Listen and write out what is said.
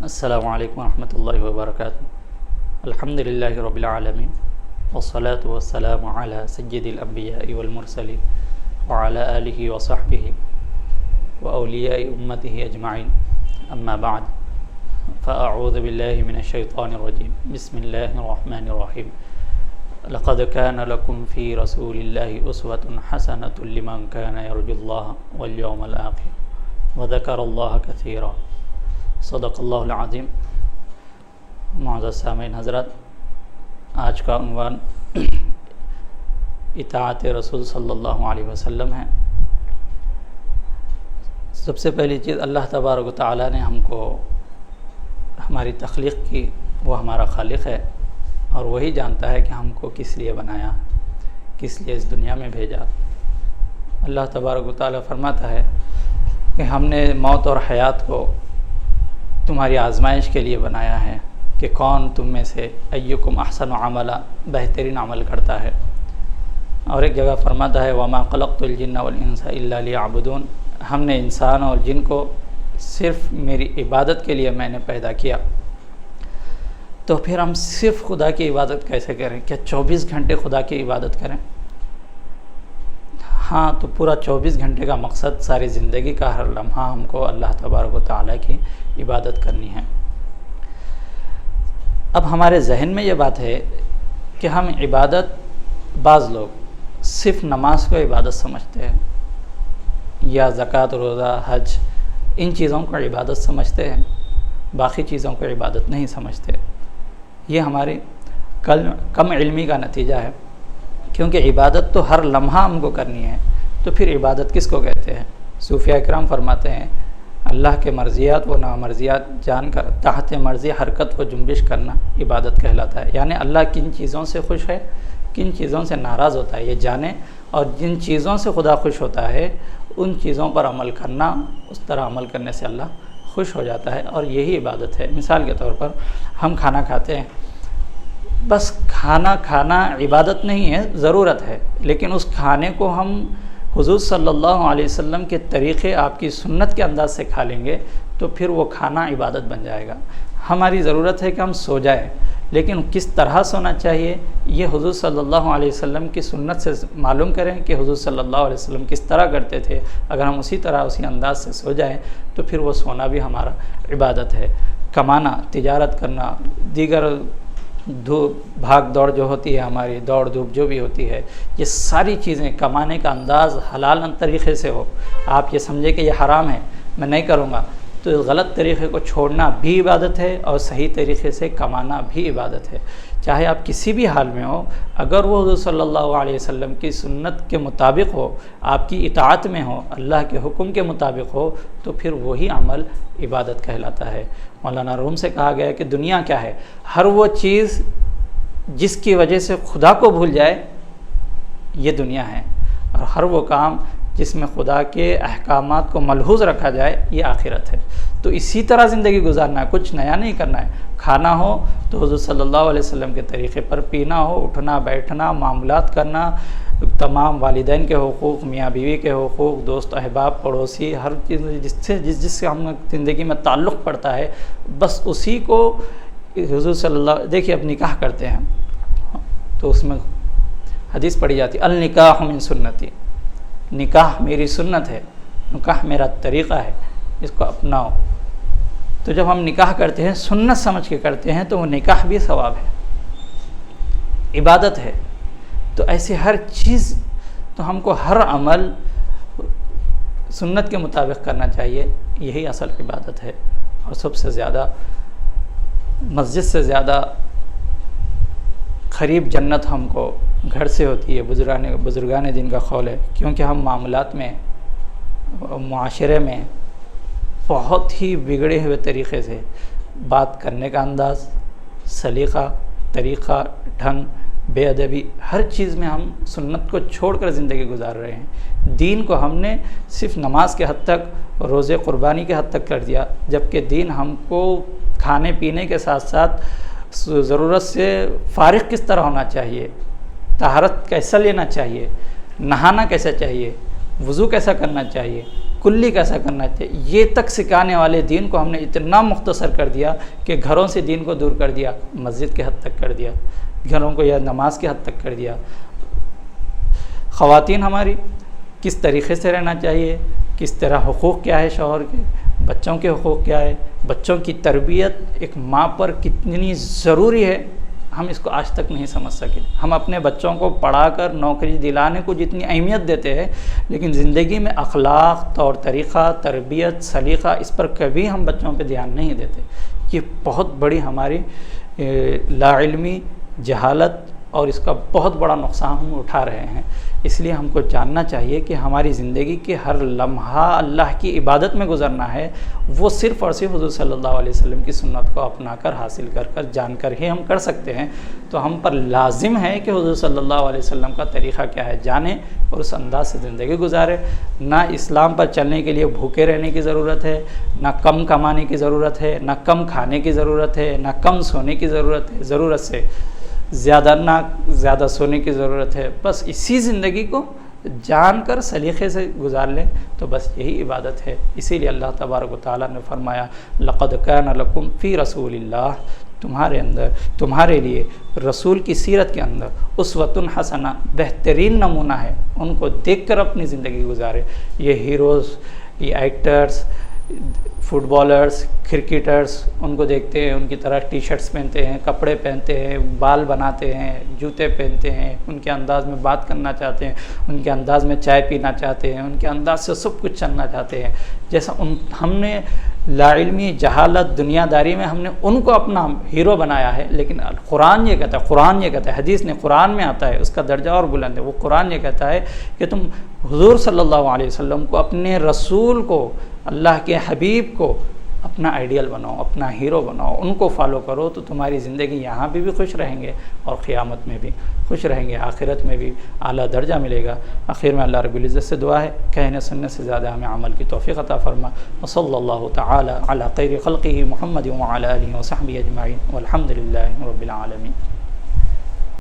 السلام علیکم ورحمۃ اللہ وبرکاتہ۔ الحمد للہ رب العالمین والصلاة والسلام علی سید الانبیاء والمرسلین وعلی آلہ وصحبہ واولیاء امتہ اجمعین، اما بعد فاعوذ باللہ من الشیطان الرجیم، بسم اللہ الرحمن الرحیم۔ لقد كان لكم في رسول الله أسوة حسنة لمن كان يرجو الله واليوم الآخر وذكر الله كثيرا۔ صدق اللہ العظیم۔ معزز سامعین حضرات، آج کا عنوان اطاعت رسول صلی اللہ علیہ وسلم ہے۔ سب سے پہلی چیز، اللہ تبارک و تعالیٰ نے ہم کو ہماری تخلیق کی، وہ ہمارا خالق ہے اور وہی جانتا ہے کہ ہم کو کس لیے بنایا، کس لیے اس دنیا میں بھیجا۔ اللہ تبارک و تعالیٰ فرماتا ہے کہ ہم نے موت اور حیات کو تمہاری آزمائش کے لیے بنایا ہے کہ کون تم میں سے ایکم احسن عملا، بہترین عمل کرتا ہے۔ اور ایک جگہ فرماتا ہے وما خلقت الجن والانس الا لیعبدون، ہم نے انسان اور جن کو صرف میری عبادت کے لیے میں نے پیدا کیا۔ تو پھر ہم صرف خدا کی عبادت کیسے کریں؟ کیا 24 گھنٹے خدا کی عبادت کریں؟ ہاں، تو پورا 24 گھنٹے کا مقصد ساری زندگی کا ہر لمحہ ہم کو اللہ تبارک و تعالیٰ کی عبادت کرنی ہے۔ اب ہمارے ذہن میں یہ بات ہے کہ ہم عبادت، بعض لوگ صرف نماز کو عبادت سمجھتے ہیں یا زکوٰۃ، روزہ، حج، ان چیزوں کو عبادت سمجھتے ہیں، باقی چیزوں کو عبادت نہیں سمجھتے۔ یہ ہماری کم علمی کا نتیجہ ہے، کیونکہ عبادت تو ہر لمحہ ہم کو کرنی ہے، تو پھر عبادت کس کو کہتے ہیں؟ صوفیاء کرام فرماتے ہیں اللہ کے مرضیات و نامرضیات جان کر تحت مرضی حرکت و جنبش کرنا عبادت کہلاتا ہے۔ یعنی اللہ کن چیزوں سے خوش ہے، کن چیزوں سے ناراض ہوتا ہے یہ جانے، اور جن چیزوں سے خدا خوش ہوتا ہے ان چیزوں پر عمل کرنا، اس طرح عمل کرنے سے اللہ خوش ہو جاتا ہے، اور یہی عبادت ہے۔ مثال کے طور پر ہم کھانا کھاتے ہیں، بس کھانا کھانا عبادت نہیں ہے، ضرورت ہے، لیکن اس کھانے کو ہم حضور صلی اللہ علیہ وسلم کے طریقے، آپ کی سنت کے انداز سے کھا لیں گے تو پھر وہ کھانا عبادت بن جائے گا۔ ہماری ضرورت ہے کہ ہم سو جائیں، لیکن کس طرح سونا چاہیے یہ حضور صلی اللہ علیہ وسلم کی سنت سے معلوم کریں کہ حضور صلی اللہ علیہ وسلم کس طرح کرتے تھے۔ اگر ہم اسی طرح اسی انداز سے سو جائیں تو پھر وہ سونا بھی ہمارا عبادت ہے۔ کمانا، تجارت کرنا، دیگر بھاگ دوڑ جو ہوتی ہے، ہماری دوڑ دھوپ جو بھی ہوتی ہے، یہ ساری چیزیں کمانے کا انداز حلال طریقے سے ہو۔ آپ یہ سمجھے کہ یہ حرام ہے، میں نہیں کروں گا، تو اس غلط طریقے کو چھوڑنا بھی عبادت ہے، اور صحیح طریقے سے کمانا بھی عبادت ہے۔ چاہے آپ کسی بھی حال میں ہو، اگر وہ حضور صلی اللہ علیہ وسلم کی سنت کے مطابق ہو، آپ کی اطاعت میں ہو، اللہ کے حکم کے مطابق ہو، تو پھر وہی عمل عبادت کہلاتا ہے۔ مولانا روم سے کہا گیا کہ دنیا کیا ہے؟ ہر وہ چیز جس کی وجہ سے خدا کو بھول جائے، یہ دنیا ہے، اور ہر وہ کام جس میں خدا کے احکامات کو ملحوظ رکھا جائے، یہ آخرت ہے۔ تو اسی طرح زندگی گزارنا ہے، کچھ نیا نہیں کرنا ہے۔ کھانا ہو تو حضور صلی اللہ علیہ وسلم کے طریقے پر پینا ہو، اٹھنا بیٹھنا، معاملات کرنا، تمام والدین کے حقوق، میاں بیوی کے حقوق، دوست احباب، پڑوسی، ہر چیز جس سے ہم زندگی میں تعلق پڑتا ہے، بس اسی کو حضور صلی اللہ۔ دیکھیے اب نکاح کرتے ہیں تو اس میں حدیث پڑھی جاتی ہے النکاح من سنتی، نکاح میری سنت ہے، نکاح میرا طریقہ ہے، اس کو اپناؤ۔ تو جب ہم نکاح کرتے ہیں سنت سمجھ کے کرتے ہیں تو وہ نکاح بھی ثواب ہے، عبادت ہے۔ تو ایسے ہر چیز، تو ہم کو ہر عمل سنت کے مطابق کرنا چاہیے، یہی اصل عبادت ہے۔ اور سب سے زیادہ، مسجد سے زیادہ قریب جنت ہم کو گھر سے ہوتی ہے، بزرگان دین کا قول ہے، کیونکہ ہم معاملات میں، معاشرے میں بہت ہی بگڑے ہوئے طریقے سے بات کرنے کا انداز، سلیقہ، طریقہ، ڈھنگ، بے ادبی، ہر چیز میں ہم سنت کو چھوڑ کر زندگی گزار رہے ہیں۔ دین کو ہم نے صرف نماز کے حد تک، روزے قربانی کے حد تک کر دیا، جبکہ دین ہم کو کھانے پینے کے ساتھ ساتھ ضرورت سے فارغ کس طرح ہونا چاہیے، طہارت کیسا لینا چاہیے، نہانا کیسا چاہیے، وضو کیسا کرنا چاہیے، کلی کیسا کرنا چاہیے، یہ تک سکھانے والے دین کو ہم نے اتنا مختصر کر دیا کہ گھروں سے دین کو دور کر دیا، مسجد کے حد تک کر دیا، گھروں کو یا نماز کے حد تک کر دیا۔ خواتین ہماری کس طریقے سے رہنا چاہیے، کس طرح حقوق کیا ہے شوہر کے، بچوں کے حقوق کیا ہے، بچوں کی تربیت ایک ماں پر کتنی ضروری ہے، ہم اس کو آج تک نہیں سمجھ سکے۔ ہم اپنے بچوں کو پڑھا کر نوکری دلانے کو جتنی اہمیت دیتے ہیں، لیکن زندگی میں اخلاق، طور طریقہ، تربیت، سلیقہ، اس پر کبھی ہم بچوں پہ دھیان نہیں دیتے۔ یہ بہت بڑی ہماری لا علمی، جہالت اور اس کا بہت بڑا نقصان ہم اٹھا رہے ہیں۔ اس لیے ہم کو جاننا چاہیے کہ ہماری زندگی کے ہر لمحہ اللہ کی عبادت میں گزرنا ہے، وہ صرف اور صرف حضور صلی اللہ علیہ وسلم کی سنت کو اپنا کر، حاصل کر جان کر ہی ہم کر سکتے ہیں۔ تو ہم پر لازم ہے کہ حضور صلی اللہ علیہ وسلم کا طریقہ کیا ہے جانیں اور اس انداز سے زندگی گزارے۔ نہ اسلام پر چلنے کے لیے بھوکے رہنے کی ضرورت ہے، نہ کم کمانے کی ضرورت ہے، نہ کم کھانے کی ضرورت ہے، نہ کم سونے کی ضرورت ہے، ضرورت سے زیادہ سونے کی ضرورت ہے۔ بس اسی زندگی کو جان کر سلیقے سے گزار لیں تو بس یہی عبادت ہے۔ اسی لیے اللہ تبارک و تعالیٰ نے فرمایا لقد کان لکم فی رسول اللہ، تمہارے لیے رسول کی سیرت کے اندر اسوۃ حسنہ، بہترین نمونہ ہے، ان کو دیکھ کر اپنی زندگی گزارے۔ یہ ہیروز، یہ ایکٹرز، فٹ بالرز، کرکٹرز، ان کو دیکھتے ہیں، ان کی طرح ٹی شرٹس پہنتے ہیں، کپڑے پہنتے ہیں، بال بناتے ہیں، جوتے پہنتے ہیں، ان کے انداز میں بات کرنا چاہتے ہیں، ان کے انداز میں چائے پینا چاہتے ہیں، ان کے انداز سے سب کچھ چلنا چاہتے ہیں۔ جیسا ہم نے لا علمی، جہالت، دنیا داری میں ہم نے ان کو اپنا ہیرو بنایا ہے، لیکن قرآن یہ کہتا ہے، حدیث نے قرآن میں آتا ہے، اس کا درجہ اور بلند ہے۔ وہ قرآن یہ کہتا ہے کہ تم حضور صلی اللہ علیہ وسلم کو، اپنے رسول کو، اللہ کے حبیب کو اپنا آئیڈیل بناؤ، اپنا ہیرو بناؤ، ان کو فالو کرو تو تمہاری زندگی یہاں بھی خوش رہیں گے اور قیامت میں بھی خوش رہیں گے، آخرت میں بھی اعلیٰ درجہ ملے گا۔ آخر میں اللہ رب العزت سے دعا ہے کہنے سننے سے زیادہ ہمیں عمل کی توفیق عطا فرما۔ وصلی اللہ تعالی علی خیر خلقہ محمد وعلی آلہ وصحبہ اجمعین والحمد للہ رب العالمین۔